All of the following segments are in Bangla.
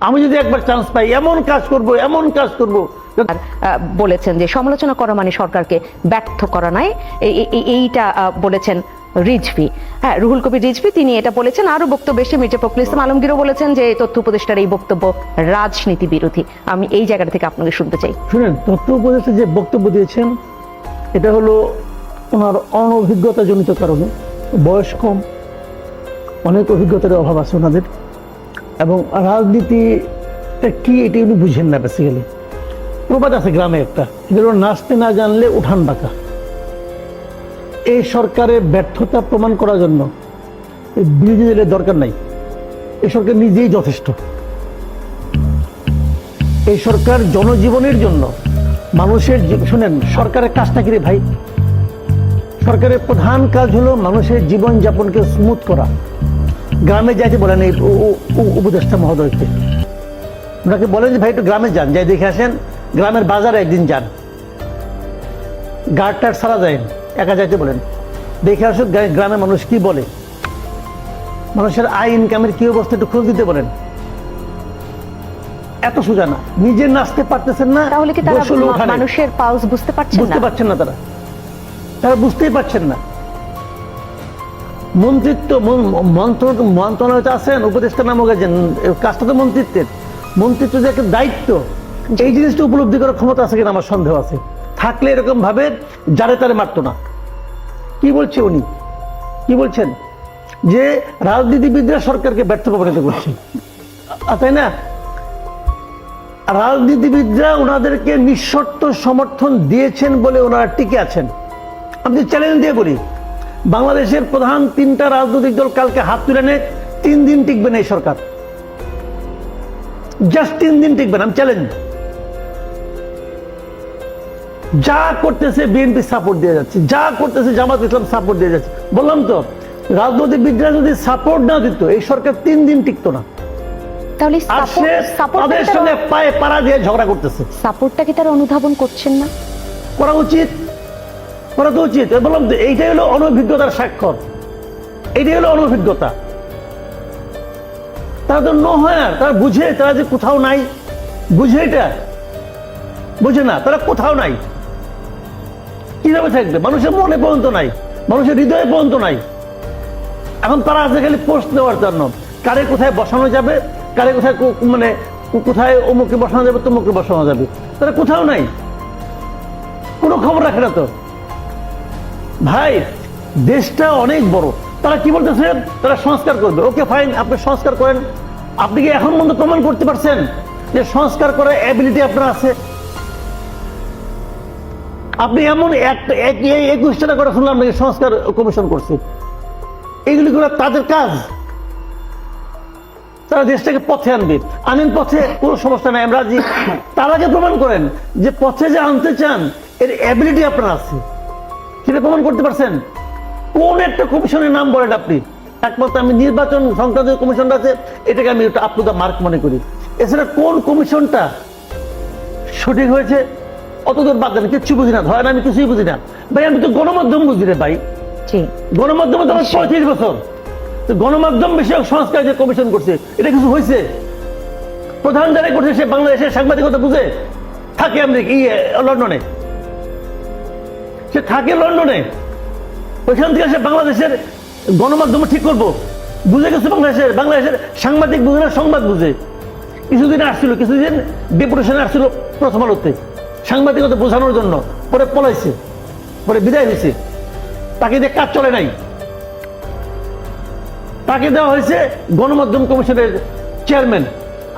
আমি যদি একবার চান্স পাই এমন কাজ করব। বলেছেন যে সমালোচনা করা মানে সরকারকে ব্যর্থ করা নয়, এইটা বলেছেন রিজভী। হ্যাঁ, রুহুল কবির রিজভী তিনি এটা বলেছেন। আরো বক্তব্য এসে মির্জা ফখরুল ইসলাম আলমগীরও বলেছেন যে তথ্য উপদেষ্টার এই বক্তব্য রাজনীতি বিরোধী। আমি এই জায়গাটা থেকে আপনাকে শুনতে চাই। শুনেন, তথ্য উপদেষ্টা যে বক্তব্য দিয়েছেন এটা হলো ওনার অনভিজ্ঞতা জনিত কারণে। বয়স কম, অনেক অভিজ্ঞতার অভাব আছে ওনাদের, এবং রাজনীতিটা কি এটি উনি বুঝেন না। বেসিক্যালি প্রবাদ আছে গ্রামে একটা, যেগুলো নাচতে না জানলে উঠান বাঁকা। এই সরকারের ব্যর্থতা প্রমাণ করার জন্য বিরোধী দলের দরকার নাই, এই সরকার নিজেই যথেষ্ট। এই সরকার জনজীবনের জন্য মানুষের শুনেন, সরকারের কাজটা কি রে ভাই? সরকারের প্রধান কাজ হলো মানুষের জীবন যাপনকে স্মুথ করা। গ্রামে যাইতে বলেন এই উপদেষ্টা মহোদয়কে, ওনাকে বলেন যে ভাই একটু গ্রামে যান, যাই দেখে আসেন, গ্রামের বাজারে একদিন যান, গার্ড টার্ড সারা যায়, একা যাইতে বলেন, দেখে আসুক গ্রামের মানুষ কি বলে, মানুষের আয় ইনকামের কি অবস্থা একটু খোঁজ দিতে বলেন। এত সোজা না, নিজে নাচতে পারতেছেন না, তাহলে কি তারা মানুষের পালস বুঝতে পারছেন না? তারা বুঝতেই পারছেন না। মন্ত্রিত্ব মন্ত্রণালয়তে আছেন, উপদেষ্টা নামক কাজটা তো মন্ত্রিত্ব যে একটা দায়িত্ব, এই জিনিসটা উপলব্ধি করার ক্ষমতা আছে কিনা আমার সন্দেহ আছে। থাকলে এরকম ভাবে যারে তারে মারতো না। কি বলছে উনি? কি বলছেন? যে রাজনীতিবিদরা সরকারকে ব্যর্থ প্রমাণিত করছে, তাই না? রাজনীতিবিদরা ওনাদেরকে নিঃশর্ত সমর্থন দিয়েছেন বলে ওনারা টিকে আছেন। আমি চ্যালেঞ্জ দিয়ে বলি, বাংলাদেশের প্রধান 3টা রাজনৈতিক দল কালকে হাত তুলে নেয়, 3 দিন টিকবে না এই সরকার, জাস্ট 3 দিন টিকবে না। আমি চ্যালেঞ্জ। যা করতেছে বিএনপি সাপোর্ট দিয়ে যাচ্ছে, যা করতেছে জামাত ইসলাম সাপোর্ট দিয়ে যাচ্ছে। বললাম তো, রাজনীতিবিদরা যদি সাপোর্ট না দিত এই সরকার 3 দিন টিকতো না। তাহলে তাদের সঙ্গে পায়ে পাড়া দিয়ে ঝগড়া করতেছে। সাপোর্টটা কি তারা অনুধাবন করছেন না? করা উচিত, করা তো উচিত। বললাম তো, এইটাই হলো অনভিজ্ঞতার স্বাক্ষর, এইটাই হলো অনভিজ্ঞতা। তারা তো হয় না, তারা বুঝে, তারা যে কোথাও নাই, বুঝে এটা বুঝে না, তারা কোথাও নাই। কিভাবে থাকবে? মানুষের মনে পর্যন্ত নাই, মানুষের হৃদয়ে পর্যন্ত নাই। এখন তারা আছে খালি পোস্ট দেওয়ার জন্য, কারে কোথায় বসানো যাবে, কারে কোথায় কোথায় অমুকে বসানো যাবে, তমুকে বসানো যাবে, তারা কোথাও নাই, কোনো খবর রাখে না তো। ভাই, দেশটা অনেক বড়। তারা কি বলতেছে? তারা সংস্কার করবে। ওকে ফাইন, আপনি সংস্কার করেন। আপনি কি এখন পর্যন্ত প্রমাণ করতে পারছেন যে সংস্কার করার এবিলিটি আপনার আছে? আপনি এমন 21টা করে শুনলাম নাকি সংস্কার কমিশন করছে। এইগুলি করে তাদের কাজ, তারা দেশটাকে পথে আনবে। আনেন পথে, কোনো সমস্যা নাই, আমরা রাজি। তার আগে প্রমাণ করেন যে পথে যে আনতে চান এর এবিলিটি আপনার আছে, সেটা প্রমাণ করতে পারছেন? কোন একটা কমিশনের নাম বলেন আপনি? একমাত্র আমি নির্বাচন সংক্রান্ত কমিশনটা আছে, এটাকে আমি আপ টু দ্য মার্ক মনে করি। এছাড়া কোন কমিশনটা সঠিক হয়েছে অতদূর বাদ দেন, কিচ্ছু বুঝি না, ধরেন আমি কিছুই বুঝি না। ভাই, আমি তো গণমাধ্যম বুঝি রে ভাই। গণমাধ্যমে তো 35 বছর, গণমাধ্যম বিষয়ক সংস্কার যে কমিশন করছে, এটা কিছু হয়েছে? প্রধান যারা করছে সে বাংলাদেশের সাংবাদিকতা বুঝে? থাকে লন্ডনে, সে থাকে লন্ডনে, ওইখান থেকে সে বাংলাদেশের গণমাধ্যম ঠিক করবো বুঝে গেছে। বাংলাদেশের সাংবাদিক বুঝে না, সংবাদ বুঝে। কিছুদিন ডেপুটেশনে আসছিল প্রথম আলোতে সাংবাদিকতা বোঝানোর জন্য, পরে পলাইছে, পরে বিদায় হয়েছে। তাকে দিয়ে কাজ চলে নাই। তাকে দেওয়া হয়েছে গণমাধ্যম কমিশনের চেয়ারম্যান।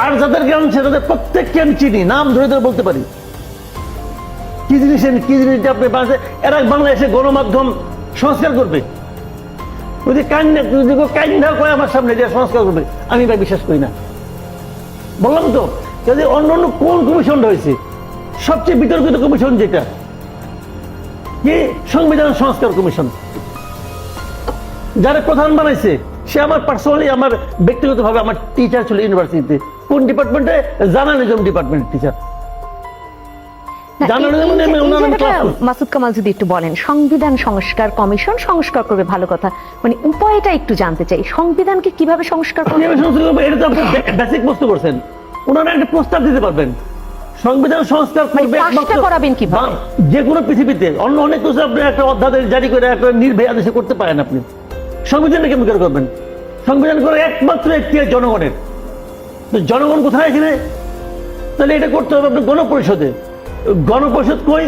আর যাদেরকে আনছে তাদের প্রত্যেককে আমি চিনি, নাম ধরে ধরে বলতে পারি। কি জিনিস আপনি এরা বাংলাদেশে গণমাধ্যম সংস্কার করবে? যদি কাইন্ডা করে আমার সামনে যে সংস্কার করবে, আমি ভাই বিশ্বাস করি না। বললাম তো, যদি অন্য কোন কমিশনটা হয়েছে, সবচেয়ে বিতর্কিত কমিশন যেটা কি সংবিধান সংস্কার কমিশন, যারা প্রধান বানাইছে সে আমার পার্সোনালি, আমার ব্যক্তিগতভাবে আমার টিচার ছিল ইউনিভার্সিটিতে। কোন ডিপার্টমেন্টে? জার্নালিজম ডিপার্টমেন্টের টিচার। মাসুদ কামাল যদি একটু বলেন, সংবিধান সংস্কার কমিশন সংস্কার করবে, ভালো কথা, মানে উপায়টা একটু জানতে চাই। সংবিধানকে কিভাবে সংস্কার করবে? এটা তো আপনি বেসিক বস্তু করছেন। ওনারা একটা প্রস্তাব দিতে পারবেন, সংবিধান সংস্কার করবে কাজটা একমাত্র করাবেন কিভাবে? যে কোনো পৃথিবীতে অন্য অনেক কিছু আপনি একটা অধ্যাদেশ জারি করে একটা নির্ভয় আদেশে করতে পারেন, আপনি সংবিধানে কেমন করে করবেন? সংবিধান করে একমাত্র একটি জনগণের, তো জনগণ কোথায় এখানে? তাহলে এটা করতে হবে আপনি গণপরিষদে। গণপরিষদ কই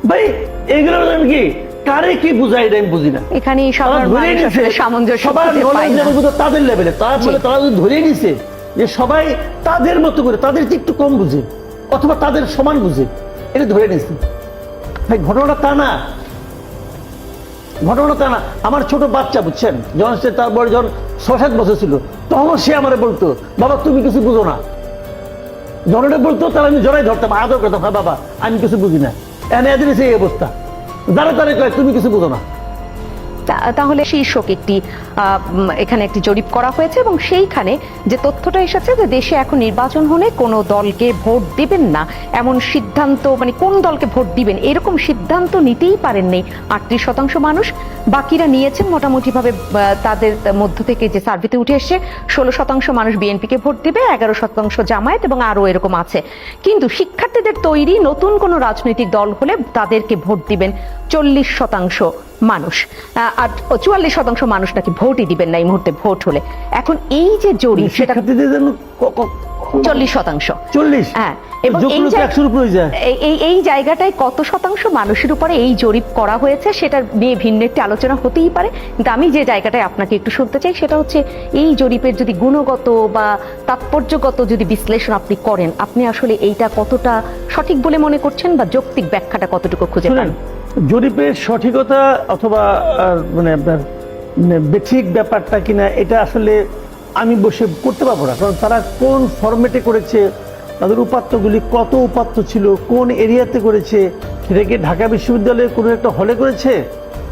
ভাই? এইগুলো কি কারে কি বুঝায় এটা আমি বুঝি না। এখানে তারা সাধারণ ধরেই মানুষ নিছে, আসলে সামঞ্জস্য সবার খুঁজে পায় knowledge না। level বোধহয় তাদের লেভেলে, তারপরে জি। তারা যদি ধরেই নিছে যে সবাই তাদের মতো করে, তাদের চেয়ে একটু কম বুঝে অথবা তাদের সমান বুঝে, এটা ধরে নিছে। ভাই ঘটনাটা তা না, ঘটনা তা না। আমার ছোট বাচ্চা, বুঝছেন, যখন সে তারপরে যখন 6-7 বছর ছিল, তখন সে আমারে বলতো, বাবা তুমি কিছু বুঝো না। যখন এটা বলতো তাহলে আমি জড়াই ধরতাম, আদর করতাম, হ্যাঁ বাবা আমি কিছু বুঝি না। এদের এই অবস্থা, যারা তারা কয় তুমি কিছু বুঝো না। তাহলে শীর্ষক একটি এখানে একটি জরিপ করা হয়েছে এবং সেইখানে যে তথ্যটা এসেছে যে দেশে এখন নির্বাচন হলে কোনো দলকে ভোট দিবেন না এমন সিদ্ধান্ত, মানে কোন দলকে ভোট দিবেন এরকম সিদ্ধান্ত নিতেই পারেননি 38% মানুষ। বাকিরা নিয়েছেন মোটামুটি ভাবে, তাদের মধ্য থেকে যে সার্ভেতে উঠে এসছে 16% মানুষ বিএনপিকে ভোট দিবে, 11% জামায়াত এবং আরো এরকম আছে। কিন্তু শিক্ষার্থীদের তৈরি নতুন কোনো রাজনৈতিক দল হলে তাদেরকে ভোট দিবেন 40% মানুষ, আর 44% মানুষ নাকি ভোটই দিবেন না এই মুহূর্তে ভোট হলে। এখন এই যে জরিপ সেটা শিক্ষার্থীদের জন্য 40%। 40, হ্যাঁ, এবং যোগ করলে তো 100-র উপরে যায়। এই জায়গাটায় কত শতাংশ মানুষের উপরে এই জরিপ করা হয়েছে সেটা নিয়ে ভিন্ন একটি আলোচনা হতেই পারে, কিন্তু আমি যে জায়গাটায় আপনাকে একটু শুনতে চাই সেটা হচ্ছে এই জরিপের যদি গুণগত বা তাৎপর্যগত যদি বিশ্লেষণ আপনি করেন, আপনি আসলে এইটা কতটা সঠিক বলে মনে করছেন বা যৌক্তিক ব্যাখ্যাটা কতটুকু খুঁজে পান? জরিপের সঠিকতা অথবা মানে আপনার বেঠিক ব্যাপারটা কিনা এটা আসলে আমি বসে করতে পারবো না, কারণ তারা কোন ফরম্যাটে করেছে, তাদের উপাত্তগুলি কত উপাত্ত ছিল, কোন এরিয়াতে করেছে, সেটা কি ঢাকা বিশ্ববিদ্যালয়ে কোনো একটা হলে করেছে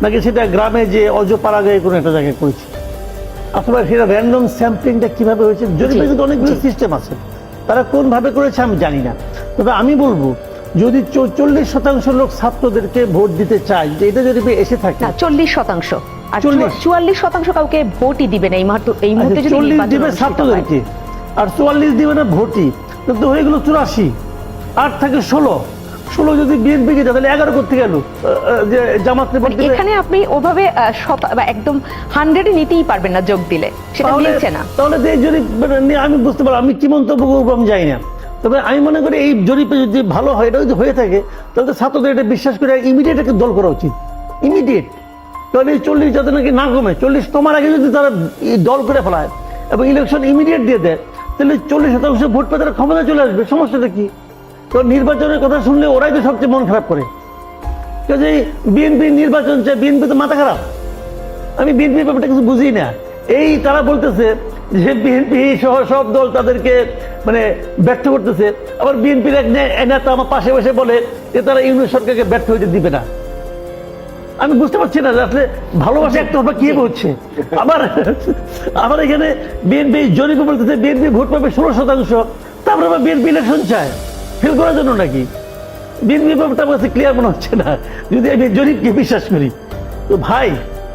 নাকি সেটা গ্রামে যে অজপাড়াগাঁয়ে কোনো একটা জায়গায় করেছে, অথবা সেটা র্যান্ডম স্যাম্পলিংটা কিভাবে হয়েছে। জরিপে কিন্তু অনেকগুলো সিস্টেম আছে, তারা কোন ভাবে করেছে আমি জানি না। তবে আমি বলবো যদি 40% লোক ছাত্রদেরকে ভোট দিতে চায়, যে এটা যদি এসে থাকে 40%, আর 40 44% কাউকে ভোটই দিবে না এই মুহূর্তে যদি 40 নির্বাচন দিবে অনুষ্ঠিত হয়। ছাত্রদেরকে আর 44 দিবে না ভোটই, কিন্তু হয়ে গেল 84, 8 থেকে 16 যদি বিএনপি কে তাহলে 11 করতে গেল যে জামাতে ভোট দিবে। এখানে আপনি ওভাবে একদম 100 নিতেই পারবেন না যোগ দিলে, সেটা মিলছে না। তাহলে এই জরিপ নিয়ে আমি বুঝতে পারলাম, আমি কি মন্তব্য করবো আমি জানি না। তবে আমি মনে করি এই জরিপে যদি ভালো হয়, এটা যদি হয়ে থাকে তাহলে তো ছাত্রদের এটা বিশ্বাস করে ইমিডিয়েট একটা দল করা উচিত, ইমিডিয়েট। তাহলে এই 40 যাতে নাকি না কমে, 40 কমার আগে যদি তারা দল করে ফেলায় এবং ইলেকশন ইমিডিয়েট দিয়ে দেয়, তাহলে 40% ভোট পেয়ে তারা ক্ষমতা চলে আসবে। সমস্যাটা কি? তো নির্বাচনের কথা শুনলে ওরাই তো সবচেয়ে মন খারাপ করে, যে বিএনপি নির্বাচন চায়, বিএনপি তো মাথা খারাপ। আমি বিএনপির ব্যাপারটা কিছু বুঝি না। এই তারা বলতেছে যে বিএনপি সহ সব দল তাদেরকে মানে ব্যর্থ করতেছে, আবার বিএনপির এক নেতা আমার পাশে বসে বলে যে তারা ইউনিট সরকারকে ব্যর্থ হইতে দিবে না। আমি বুঝতে পারছি না যে আসলে ভালোবাসা একটা হবে কি হচ্ছে। আবার এখানে বিএনপি জরিপে বলতেছে বিএনপি ভোট পাবে 16%, তারপরে আবার বিএনপি ইলেকশন চায় ফেল করার জন্য নাকি। বিএনপি ব্যাপারটা আমার কাছে ক্লিয়ার মনে হচ্ছে না যদি আমি জরিপকে বিশ্বাস করি। তো ভাই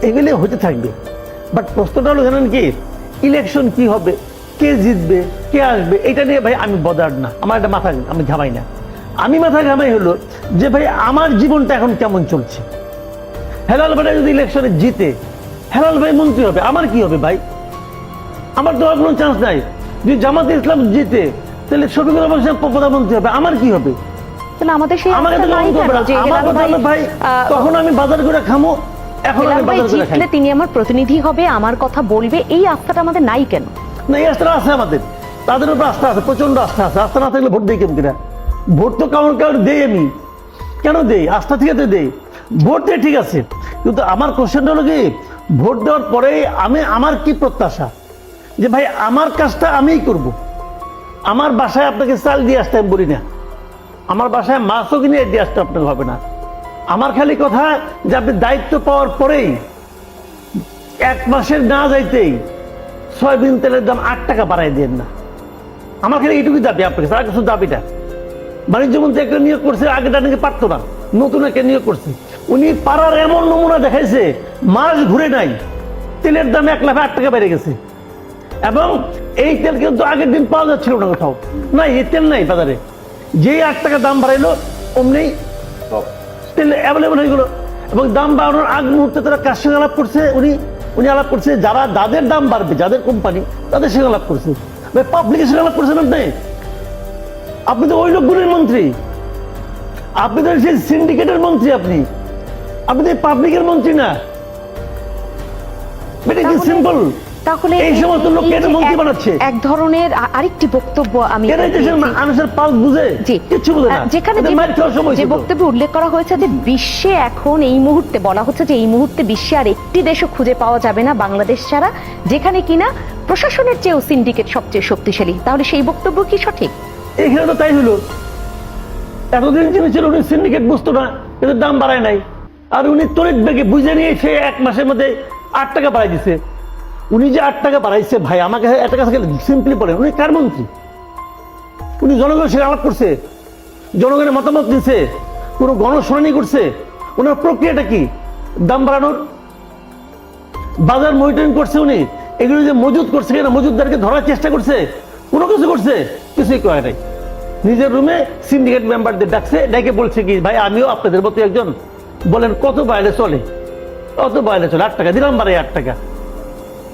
এগুলো হতে থাকবে, বাট প্রশ্নটা হলো জানেন কি, ইলেকশন কি হবে, কে জিতবে, কে আসবে, এটা নিয়ে ভাই আমি বদার না, আমার একটা মাথা আমি ঘামাই না। আমি মাথা ঘামাই হলো যে ভাই আমার জীবনটা এখন কেমন চলছে। হেলাল ভাই যদি ইলেকশনে জিতে, হেলাল ভাই মন্ত্রী হবে, আমার কি হবে ভাই? আমার তো আর কোনো চান্স নাই। যদি জামাতে ইসলাম জিতে তাহলে শফিকুর রহমান সাহেব প্রধানমন্ত্রী হবে, আমার কি হবে? তাহলে আমাদের সেই আমাকে তো নাই কেন যে আমার কথা হলো ভাই তখন আমি বাজার করে খামো, এখন আমি বাজার করে খাই। তিনি আমার প্রতিনিধি হবে, আমার কথা বলবে, এই আস্থাটা আমাদের নাই কেন? না, এই আস্থা আছে আমাদের, তাদের উপর আস্থা আছে, প্রচন্ড আস্থা আছে। আস্থা না থাকলে ভোট দেই কেমন কিনা? ভোট তো কারণ দেই, আমি কেন দেই? আস্থা থেকে তো দেই, ভোট দিয়ে ঠিক আছে। কিন্তু আমার কোশ্চেনটা হলো কি, ভোট দেওয়ার পরে আমার কি প্রত্যাশা, যে ভাই আমার কাজটা আমিই করব। আমার বাসায় আপনাকে চাল দিয়ে আসতে আমি বলি না, আমার বাসায় মাছও কিনে দিয়ে আসতে আপনাকে হবে না। আমার খালি কথা যে আপনি দায়িত্ব পাওয়ার পরেই 1 মাসের না যাইতেই সয়াবিন তেলের দাম 8 টাকা বাড়াই দেন না। আমার খালি এইটুকুই দাবি আপনার কাছে, আর কিছু দাবিটা। বাণিজ্য মন্ত্রী একটা নিয়োগ করছে, আগেটা নাকি পারতো না, নতুন একটা নিয়োগ করছে। উনি পাড়ার এমন নমুনা দেখাইছে, মাস ঘুরে নাই, তেলের দাম 1 লাখ 8 টাকা বেড়ে গেছে। এবং এই তেল কিন্তু আগের দিন পাওয়া যাচ্ছিল না কোথাও, নাই এই তেল নাই বাজারে। যেই 8 টাকা দাম বাড়াইলো অমনি তেল অ্যাভেলেবল হয়ে গেলো। এবং দাম বাড়ানোর আগ মুহূর্তে তারা কার সঙ্গে আলাপ করছে, উনি আলাপ করছে যাদের দাম বাড়বে, যাদের কোম্পানি, তাদের সঙ্গে আলাপ করছে। পাবলিকের সঙ্গে আলাপ করছেন আপনি তো ওই লোকগুলির মন্ত্রী, আপনি তো সেই সিন্ডিকেটের মন্ত্রী, আপনি তো পাবলিকের মন্ত্রী না। এটা কি সিম্পল? তাহলে এই সমস্ত লোককে এটা মন্ত্রী বানাচ্ছে। এক ধরনের আরেকটি বক্তব্য আমি মানুষের পাল বুঝে কিছু বুঝে না, যেখানে যে বক্তব্যে উল্লেখ করা হয়েছে যে বিশ্বে এখন এই মুহূর্তে বলা হচ্ছে যে এই মুহূর্তে বিশ্বে আর একটি দেশও খুঁজে পাওয়া যাবে না বাংলাদেশ ছাড়া যেখানে কিনা প্রশাসনের চেয়েও সিন্ডিকেট সবচেয়ে শক্তিশালী। তাহলে সেই বক্তব্য কি সঠিক? এখানে তো তাই হলো। এতদিন যিনি ছিল উনি সিন্ডিকেট বুঝতো না, কিন্তু দাম বাড়ায় নাই। আর উনি তড়িৎ বেগে বুঝে নিয়ে সে 1 মাসের মধ্যে 8 টাকা বাড়াই দিছে। উনি যে 8 টাকা বাড়াইছে ভাই, আমাকে একটা কাছে সিম্পলি বলেন, উনি কার মন্ত্রী? উনি জনগণের সঙ্গে আলাপ করছে, জনগণের মতামত দিচ্ছে, কোনো গণশুনানি করছে? ওনার প্রক্রিয়াটা কি? দাম বাড়ানোর বাজার মনিটরিং করছে উনি? এগুলো যে মজুদ করছে কিনা, মজুদদারকে ধরার চেষ্টা করছে? কোনো কিছু করছে? কিছুই করে নাই। নিজের রুমে সিন্ডিকেট মেম্বারদের ডাকছে, ডেকে বলছে কি ভাই আমিও আপনাদের মতো একজন, বলেন কত বাইরে চলে, কত বাইরে চলে, 8 টাকা দিলাম বাড়াই, 8 টাকা,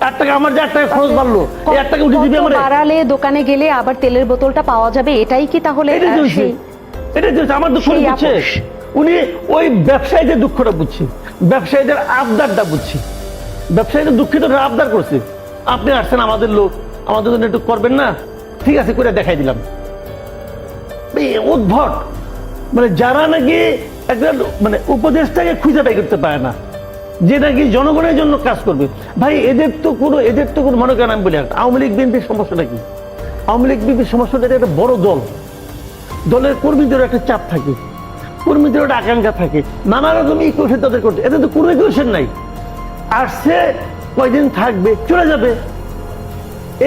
8 টাকা আমার যে 8 টাকা খরচ বাড়লো, এই 8 টাকা উঠে দিবি আমার। বাড়ালে দোকানে গেলে আবার তেলের বোতলটা পাওয়া যাবে, এটাই কি তাহলে? এটাই চলছে। আমার দুঃখ বুঝছে উনি, ওই ব্যবসায়ীদের দুঃখটা বুঝছে, ব্যবসায়ীদের আবদারটা বুঝছে। ব্যবসায়ীদের দুঃখিত আবদার করছে, আপনি আসছেন আমাদের লোক, আমাদের জন্য একটু করবেন না? ঠিক আছে, করে দেখাই দিলাম। উদ্ভট, মানে যারা নাকি একটা মানে উপদেশটাকে খুঁজে বের করতে পারে না, যে নাকি জনগণের জন্য কাজ করবে। ভাই এদের তো কোনো মনে করেন, আমি বলি আওয়ামী লীগ বিএনপির সমস্যাটা কি? আওয়ামী লীগ বিএনপির সমস্যাটা একটা বড় দল, দলের কর্মীদের একটা চাপ থাকে, কর্মীদের একটা আকাঙ্ক্ষা থাকে, নানা রকম ইকুয়েশন তাদের করতে। এদের তো কোনো ইকুয়েশন নাই, আসছে কয়দিন থাকবে চলে যাবে।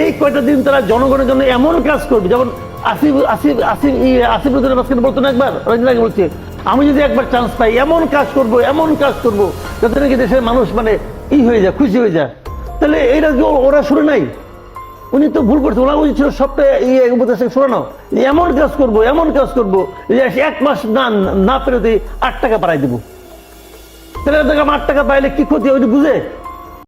এই কয়টা দিন তারা জনগণের জন্য এমন কাজ করবে, যেমন আসিফ রুদ্দিনের মাঝখানে বলতো না একবার, রঞ্জনাকে বলছে আমি যদি একবার চান্স পাই এমন কাজ করবো যাতে নাকি দেশের মানুষ মানে হয়ে যায়, খুশি হয়ে যায়। তাহলে এইটা কি ওরা শুনে নাই? উনি তো ভুল করছে, ওরা উচিত ছিল সবটা উপদেশ শুনে নাও, এমন কাজ করবো যে 1 মাস না পেরোতে 8 টাকা বাড়াই দেবো। তাহলে 8 টাকা পাইলে কি ক্ষতি, ওইটা বুঝে